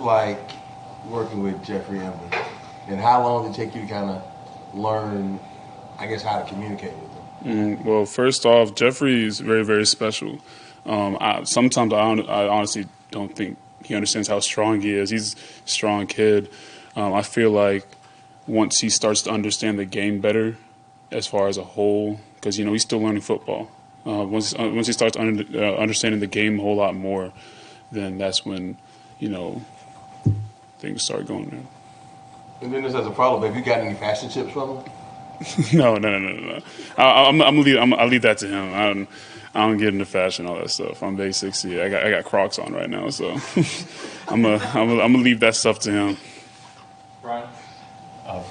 like working with Jeffrey Embley? And how long did it take you to kind of learn, I guess, how to communicate with him? Well, first off, Jeffrey is very, very special. Sometimes I honestly don't think he understands how strong he is. He's a strong kid. I feel like once he starts to understand the game better as far as a whole, because, he's still learning football. Once he starts understanding the game a whole lot more, then that's when, things start going there. And then this has a problem. Have you got any fashion tips from him? No. I'll leave that to him. I don't get into fashion, all that stuff. I'm basic. See, I got Crocs on right now, so I'm gonna leave that stuff to him. Brian?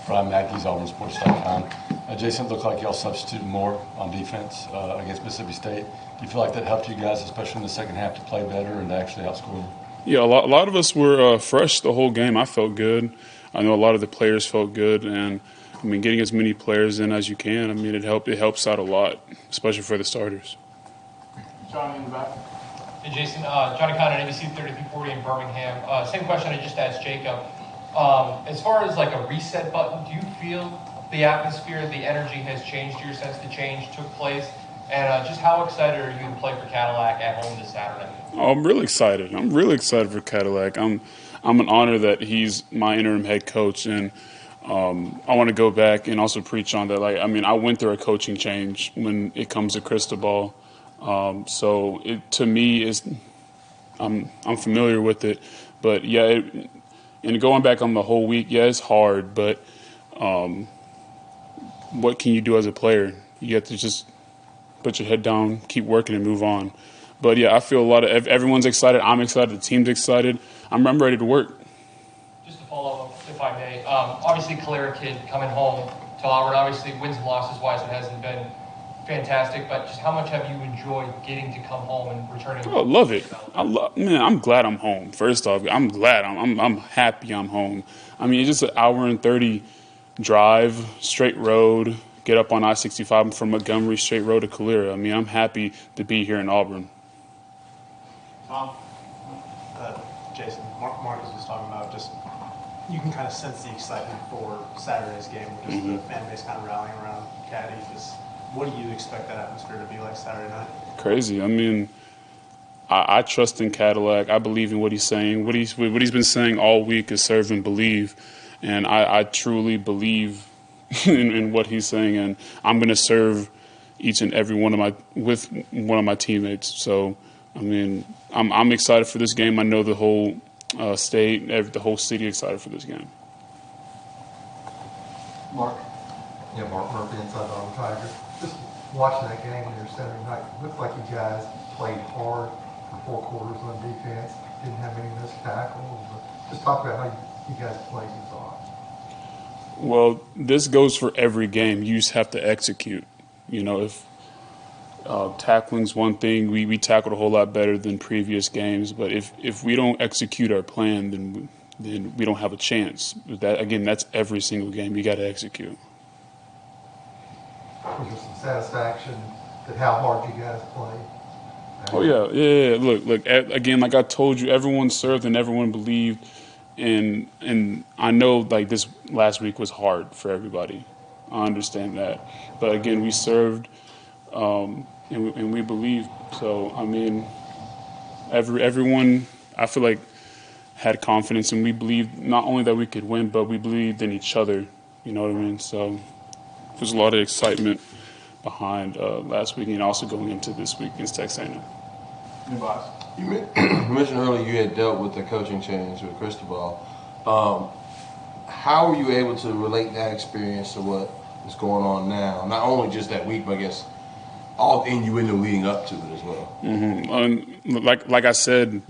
Brian Mackey's AuburnSports.com. Jason, it looked like y'all substituted more on defense against Mississippi State. Do you feel like that helped you guys, especially in the second half, to play better and to actually outscore them? Yeah, a lot of us were fresh the whole game. I felt good. I know a lot of the players felt good, and getting as many players in as you can, it helps out a lot, especially for the starters. Johnny in the back. Hey, Jason. Johnny Conner, ABC 3340 in Birmingham. Same question I just asked Jacob. As far as like a reset button, do you feel the atmosphere, the energy has changed? Do you sense the change took place? And just how excited are you to play for Cadillac at home this Saturday? Oh, I'm really excited. I'm really excited for Cadillac. I'm an honor that he's my interim head coach, and I want to go back and also preach on that. I went through a coaching change when it comes to Cristobal. So it, to me, I'm familiar with it. But, yeah, and going back on the whole week, yeah, it's hard. But what can you do as a player? You have to just put your head down, keep working, and move on. But, yeah, I feel everyone's excited. I'm excited. The team's excited. I'm ready to work. Just to follow up, if I may, obviously, Calera kid coming home to Auburn, obviously, wins and losses-wise, it hasn't been fantastic, but just how much have you enjoyed getting to come home and returning? Oh, I love it. I'm glad I'm home. First off, I'm glad. I'm happy I'm home. It's just an hour and 30 drive, straight road, get up on I-65 from Montgomery, straight road to Calera. I'm happy to be here in Auburn. Tom? Jason, Marcus was talking about just you can kind of sense the excitement for Saturday's game, just the fan base kind of rallying around Caddy. Just what do you expect that atmosphere to be like Saturday night? Crazy. I trust in Cadillac. I believe in what he's saying. What he's been saying all week is serve and believe, and I truly believe in what he's saying, and I'm going to serve each and every one of my teammates. So, I'm excited for this game. I know the whole state, the whole city excited for this game. Mark? Yeah, Mark Murphy, inside the Auburn Tigers. Just watching that game on your Saturday night, it looked like you guys played hard for 4 quarters on defense, didn't have any missed tackles. Just talk about how you guys played, you thought. Well, this goes for every game. You just have to execute. If tackling's one thing, we tackled a whole lot better than previous games. But if we don't execute our plan, then we don't have a chance. But that's every single game. You got to execute. Was there some satisfaction at how hard you guys played? Oh yeah. Look. Again, like I told you, everyone served and everyone believed, and I know this last week was hard for everybody. I understand that, but again, we served. And we believe. So, everyone, I feel like, had confidence, and we believed not only that we could win, but we believed in each other. You know what I mean? So, there's a lot of excitement behind last week and also going into this week against Texas A&M. New boss. You mentioned earlier you had dealt with the coaching change with Cristobal. How were you able to relate that experience to what is going on now? Not only just that week, but I guess all the innuendo leading up to it as well. Like I said,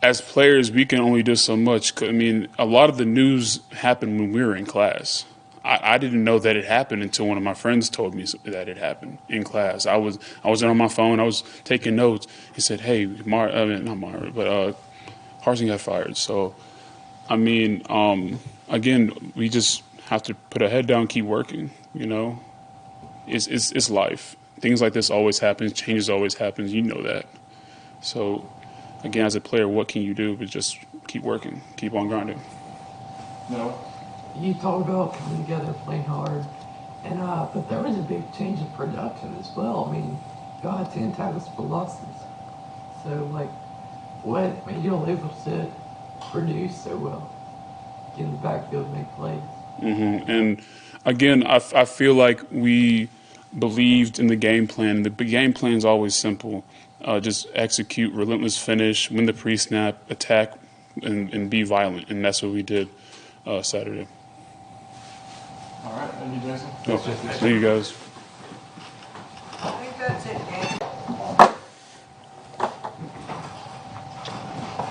as players, we can only do so much. A lot of the news happened when we were in class. I didn't know that it happened until one of my friends told me that it happened in class. I was there on my phone. I was taking notes. He said, "Hey, Harsin got fired." So, again, we just have to put our head down, keep working. It's life. Things like this always happen. Changes always happen. You know that. So, again, as a player, what can you do? But just keep working, keep on grinding. No. You talked about coming together, playing hard, and but there was a big change in production as well. I mean, you had 10 tackles for losses. So, like, what made you all able to produce so well? Get in the backfield and make plays. And again, I feel like we believed in the game plan. The game plan is always simple. Just execute, relentless finish, win the pre-snap, attack, and be violent. And that's what we did Saturday. All right. Thank you, Jason. Thank you, guys. I think that's it, Dan.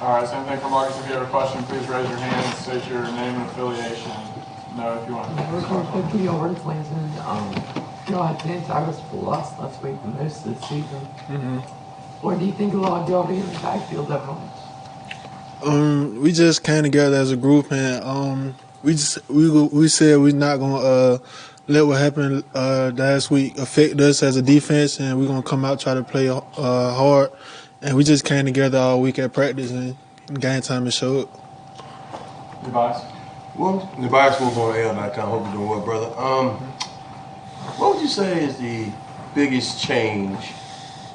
All right. Same thing for Marcus. If you have a question, please raise your hand. State your name and affiliation. No, if you want to. We're going to put the Auburn plans in. Y'all had 10 tackles for loss last week, the most of the season. What do you think a lot of y'all be in the backfield that much? We just came together as a group, and we said we're not gonna let what happened last week affect us as a defense, and we're gonna come out try to play hard. And we just came together all week at practice, and game time it showed. Advice? Well, the bias will go on L.com. Hope you're doing well, brother. What would you say is the biggest change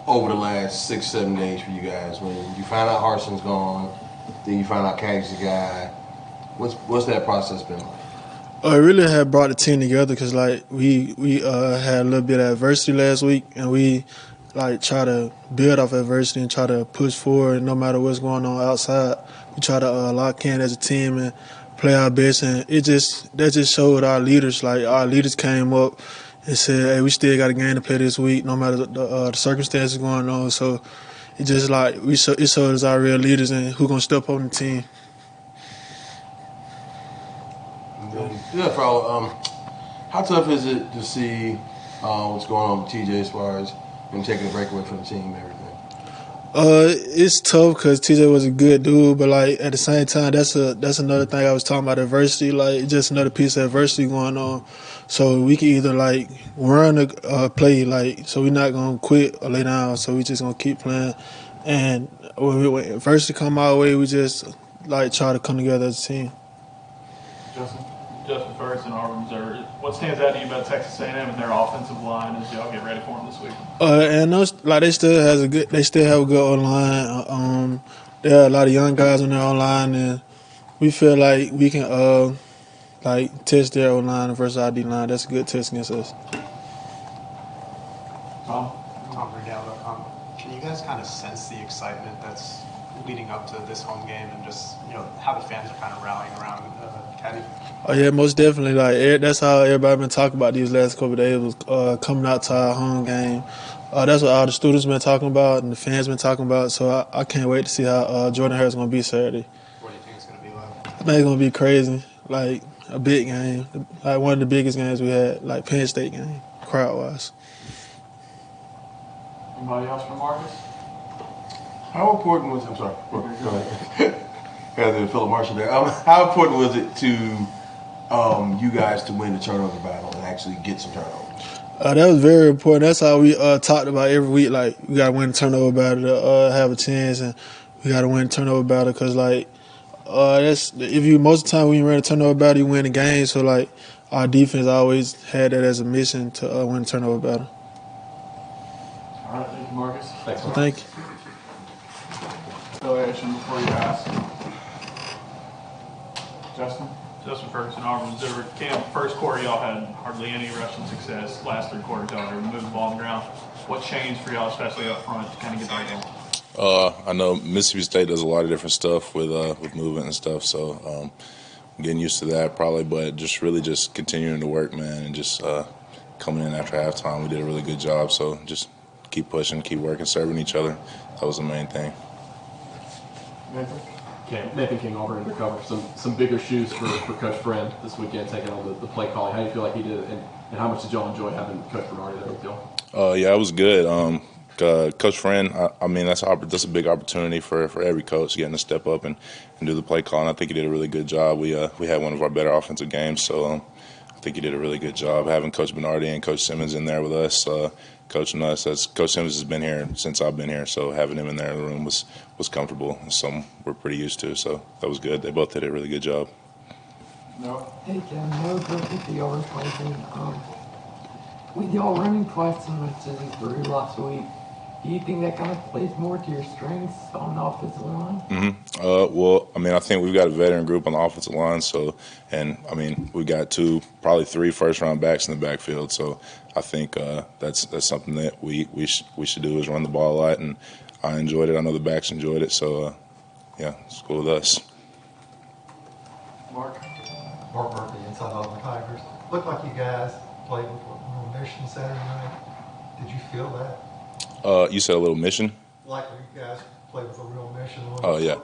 over the last 6-7 days for you guys? When you find out Harson's gone, then you find out Caddy's the guy. What's that process been like? It really had brought the team together because like we had a little bit of adversity last week, and we like try to build off adversity and try to push forward no matter what's going on outside. We try to lock in as a team and play our best, and that just showed our leaders. Like our leaders came up and said, "Hey, we still got a game to play this week, no matter the circumstances going on." So it just like it showed us our real leaders and who gonna step up on the team. Yeah, Frau, how tough is it to see what's going on with TJ as far as him taking a break away from the team and everything? It's tough because TJ was a good dude, but like at the same time, that's another thing I was talking about adversity. Like just another piece of adversity going on. So we can either like run or play. Like so, we're not gonna quit or lay down. So we just gonna keep playing. And when adversity come our way, we just like try to come together as a team. Justin Ferguson, Auburn, Missouri. What stands out to you about Texas A&M and their offensive line as y'all get ready for them this week? And those, like they still have a good O-line. There are a lot of young guys on their O-line, and we feel like we can like test their O-line versus our D-line. That's a good test against us. Tom Riddell, can you guys kind of sense the excitement that's leading up to this home game, and just how the fans are kind of rallying around Caddy? Oh yeah, most definitely. Like that's how everybody been talking about these last couple of days was coming out to our home game. That's what all the students been talking about and the fans been talking about. So I can't wait to see how Jordan Harris is gonna be Saturday. What do you think it's going to be like? I think it's gonna be crazy, like a big game, like one of the biggest games we had, like Penn State game, crowd wise. Anybody else for Marcus? How important was it? I'm sorry. Go ahead. Had Philip Marshall there. How important was it to you guys to win the turnover battle and actually get some turnovers? That was very important. That's how we talked about every week. Like we got to win the turnover battle to have a chance, and we got to win the turnover battle because like that's most of the time when you win a turnover battle, you win the game. So like our defense always had that as a mission to win the turnover battle. All right, thank you, Marcus. Thanks. Thank you. Affiliation before you ask. Justin Ferguson, Auburn, Missouri. Cam, first quarter y'all had hardly any rushing success. Last 3 quarters y'all were moving the ball on the ground. What changed for y'all, especially up front, to kind of get that going? I know Mississippi State does a lot of different stuff with movement and stuff, so I'm getting used to that probably. But just continuing to work, man, and just coming in after halftime, we did a really good job. So just keep pushing, keep working, serving each other. That was the main thing. Nathan King, Auburn undercover. Some bigger shoes for Coach Friend this weekend, taking on the play calling. How do you feel like he did it, and how much did y'all enjoy having Coach Bernardi there with y'all? Yeah, it was good. Coach Friend, I mean, that's a big opportunity for every coach getting to step up and do the play call. And I think he did a really good job. We had one of our better offensive games, so I think he did a really good job having Coach Bernardi and Coach Simmons in there with us, coaching us. As Coach Simmons has been here since I've been here, so having him in there in the room was comfortable. Some we're pretty used to, so that was good. They both did a really good job. No. Hey, Ken, no good with the Auburn question. With y'all running twice as much as he threw last week, do you think that kind of plays more to your strengths on the offensive line? Well, I mean, I think we've got a veteran group on the offensive line, we got probably three first-round backs in the backfield. So I think that's something that we should do is run the ball a lot, and I enjoyed it. I know the backs enjoyed it, so yeah, it's cool with us. Mark Murphy, inside Auburn Tigers. Looked like you guys played with a little mission Saturday night. Did you feel that? You said a little mission? Like you guys played with a real mission. Oh, yeah.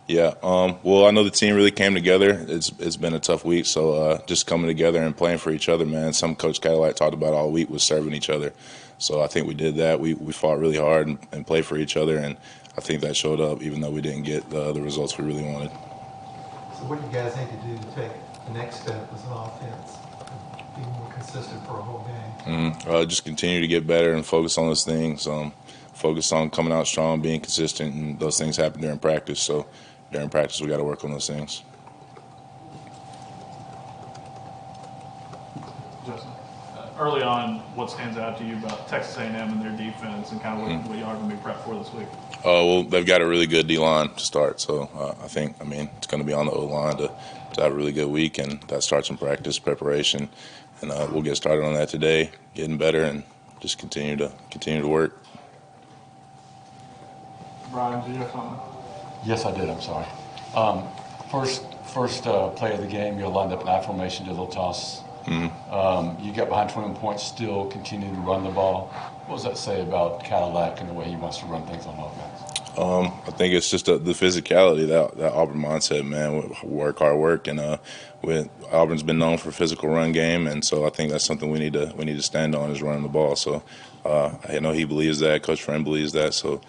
Yeah. Well, I know the team really came together. It's been a tough week, so just coming together and playing for each other, man. Some Coach Cadillac talked about all week was serving each other. So I think we did that. We fought really hard and played for each other, and I think that showed up even though we didn't get the results we really wanted. So what do you guys need to do to take the next step as an offense, be more consistent for a whole game? Just continue to get better and focus on those things. Focus on coming out strong, being consistent, and those things happen during practice. So during practice, we got to work on those things. Justin, early on, what stands out to you about Texas A&M and their defense and kind of what you are going to be prepped for this week? Well, they've got a really good D-line to start. So I think, it's going to be on the O-line to have a really good week, and that starts in practice preparation. And we'll get started on that today, getting better, and just continue to work. Brian, do you have something? Yes, I did. I'm sorry. First play of the game, you lined up an I formation, did a little toss. You got behind 21 points, still continued to run the ball. What does that say about Cadillac and the way he wants to run things on offense? I think it's just the physicality, that Auburn mindset, man. Work, hard work, and Auburn's been known for a physical run game, and so I think that's something we need to stand on is running the ball. So I know he believes that, Coach Friend believes that, so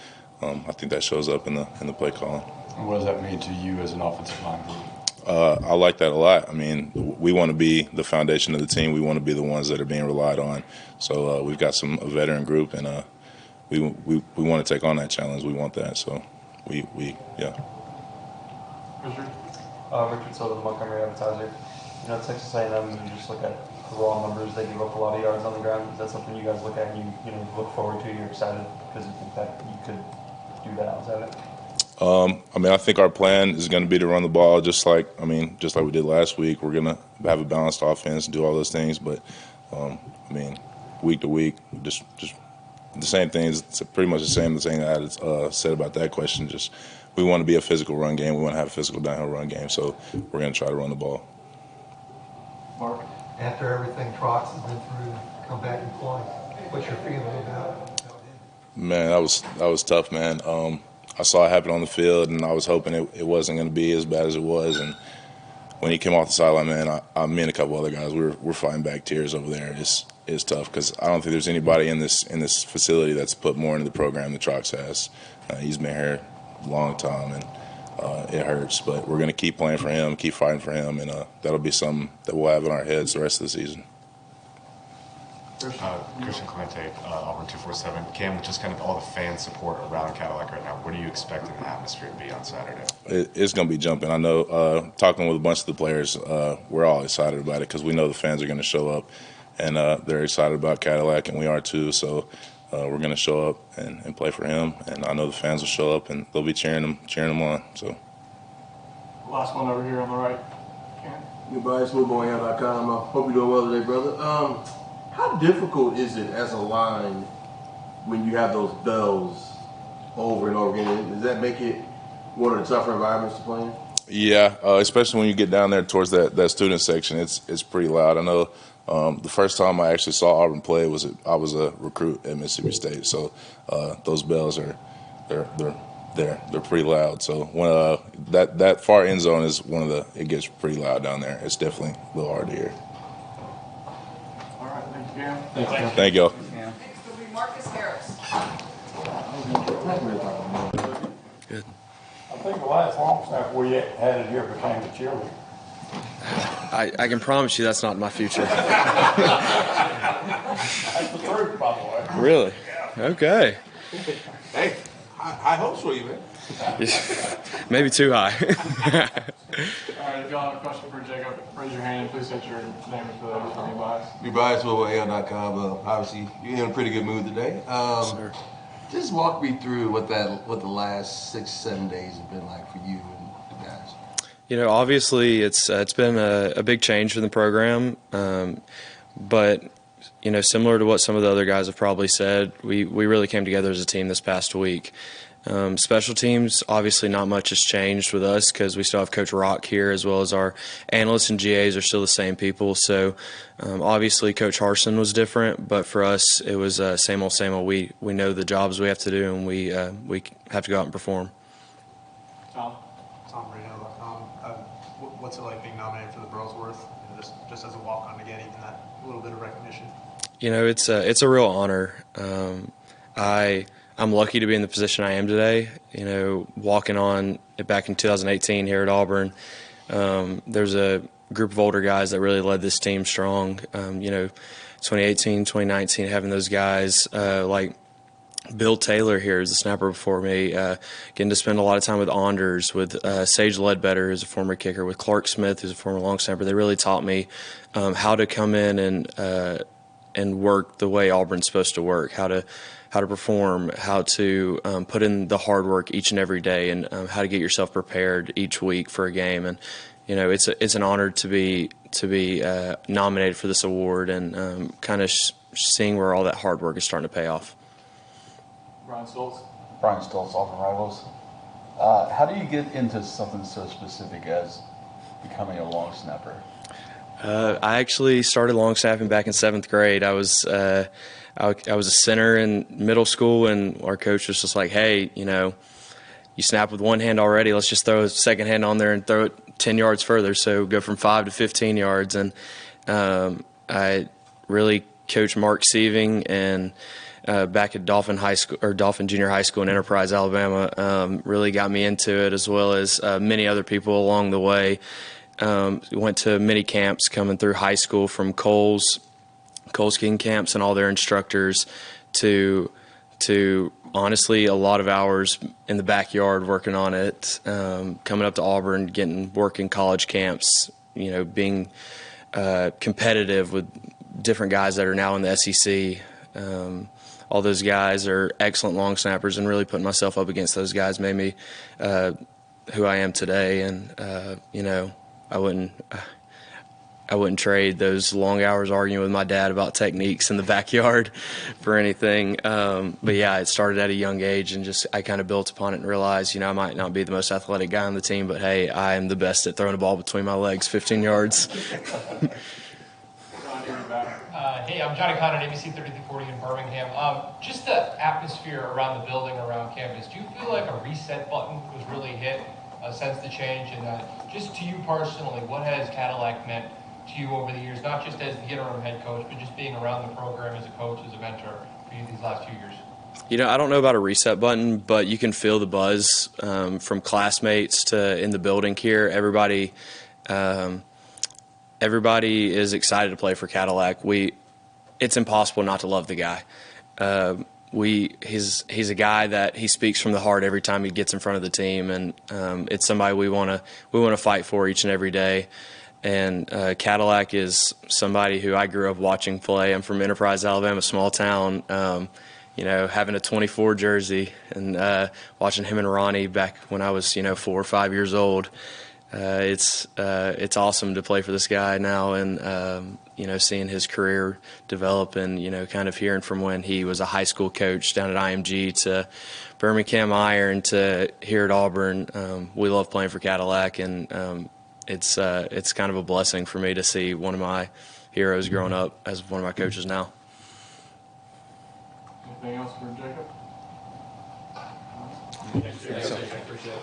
I think that shows up in the play calling. And what does that mean to you as an offensive line group? I like that a lot. We want to be the foundation of the team. We want to be the ones that are being relied on. So we've got a veteran group, and we want to take on that challenge. We want that. So yeah. Richard Soto, the Montgomery Advertiser. Texas A&M, you just look at the raw numbers, they give up a lot of yards on the ground. Is that something you guys look at and you look forward to? You're excited because you think that you could do that outside of it? I think our plan is going to be to run the ball just like we did last week. We're going to have a balanced offense and do all those things, but week to week, just the same things. It's pretty much the same thing I had said about that question. Just we want to be a physical run game. We want to have a physical downhill run game, so we're going to try to run the ball. Mark, after everything Trox has been through, come back and play. What's your feeling about it? Man, that was tough, man. I saw it happen on the field, and I was hoping it wasn't going to be as bad as it was. And when he came off the sideline, man, me and a couple other guys, we're fighting back tears over there. It's tough because I don't think there's anybody in this facility that's put more into the program than Trox has. He's been here a long time, and it hurts. But we're going to keep playing for him, keep fighting for him, and that'll be something that we'll have in our heads the rest of the season. Christian Clemente, Auburn 247. Cam, with just kind of all the fan support around Cadillac right now, what are you expecting the atmosphere to be on Saturday? It's going to be jumping. I know, talking with a bunch of the players, we're all excited about it because we know the fans are going to show up, and they're excited about Cadillac, and we are too. So we're going to show up and play for him, and I know the fans will show up, and they'll be cheering him on. So. Last one over here on the right. New bias, SmoothBoyHam.com. I hope you're doing well today, brother. How difficult is it as a line when you have those bells over and over again? Does that make it one of the tougher environments to play in? Yeah, especially when you get down there towards that student section, it's pretty loud. I know the first time I actually saw Auburn play I was a recruit at Mississippi State, so those bells they're pretty loud. So when that far end zone is it gets pretty loud down there. It's definitely a little hard to hear. Thank y'all. Next will be Marcus Harris. Good. I think the last long snap we had it here became a cheerleader. I can promise you that's not my future. That's the third, by the way. Really? Okay. Hey, high hopes for you, man. Maybe too high. All right, if y'all have a question for Jacob, raise your hand and please state your name and for those from Be biased with AL.com. Obviously, you're in a pretty good mood today. Just walk me through what the last 6-7 days have been like for you and the guys. You know, obviously it's been a big change for the program, but you know, similar to what some of the other guys have probably said, we really came together as a team this past week. Special teams, obviously not much has changed with us because we still have Coach Rock here, as well as our analysts and GAs are still the same people. So obviously Coach Harsin was different, but for us it was same old, same old. We know the jobs we have to do, and we have to go out and perform. Tom Marino.com. What's it like being nominated for the Burlsworth? You know, just as a walk-on to get even that little bit of recognition. You know, it's a real honor. I'm lucky to be in the position I am today. You know, walking on back in 2018 here at Auburn, there's a group of older guys that really led this team strong. You know, 2018, 2019, having those guys like Bill Taylor here as a snapper before me, getting to spend a lot of time with Anders, with Sage Ledbetter, who's a former kicker, with Clark Smith, who's a former long snapper. They really taught me how to come in and work the way Auburn's supposed to work, how to perform, how to put in the hard work each and every day, and how to get yourself prepared each week for a game. And you know, it's an honor to be nominated for this award, and kind of seeing where all that hard work is starting to pay off. Brian Stoltz, Auburn Rivals. How do you get into something so specific as becoming a long snapper? I actually started long snapping back in 7th grade. I was a center in middle school, and our coach was just like, "Hey, you know, you snap with one hand already. Let's just throw a second hand on there and throw it 10 yards further." So go from 5 to 15 yards, and I really coached Mark Sieving and. Back at Dolphin Junior High School in Enterprise, Alabama, really got me into it, as well as many other people along the way. Went to many camps coming through high school, from Coles King camps and all their instructors, to honestly a lot of hours in the backyard working on it. Coming up to Auburn, working college camps, you know, being competitive with different guys that are now in the SEC. All those guys are excellent long snappers, and really putting myself up against those guys made me who I am today. And you know, I wouldn't trade those long hours arguing with my dad about techniques in the backyard for anything. But yeah, it started at a young age, and just I kind of built upon it and realized, you know, I might not be the most athletic guy on the team, but hey, I am the best at throwing a ball between my legs 15 yards. Hey, I'm Johnny Conn at ABC 3340 in Birmingham. Just the atmosphere around the building, around campus, do you feel like a reset button was really hit since the change? And just to you personally, what has Cadillac meant to you over the years, not just as the interim head coach, but just being around the program as a coach, as a mentor for you these last 2 years? You know, I don't know about a reset button, but you can feel the buzz from classmates to in the building here. Everybody is excited to play for Cadillac. It's impossible not to love the guy. He's a guy that he speaks from the heart every time he gets in front of the team, and it's somebody we want to fight for each and every day. And Cadillac is somebody who I grew up watching play. I'm from Enterprise, Alabama, small town. You know, having a 24 jersey and watching him and Ronnie back when I was 4 or 5 years old. It's awesome to play for this guy now, and seeing his career develop, and kind of hearing from when he was a high school coach down at IMG to Birmingham Iron to here at Auburn. We love playing for Cadillac, and it's kind of a blessing for me to see one of my heroes growing up as one of my coaches now. Anything else for Jacob? Thanks, Jacob. Appreciate it.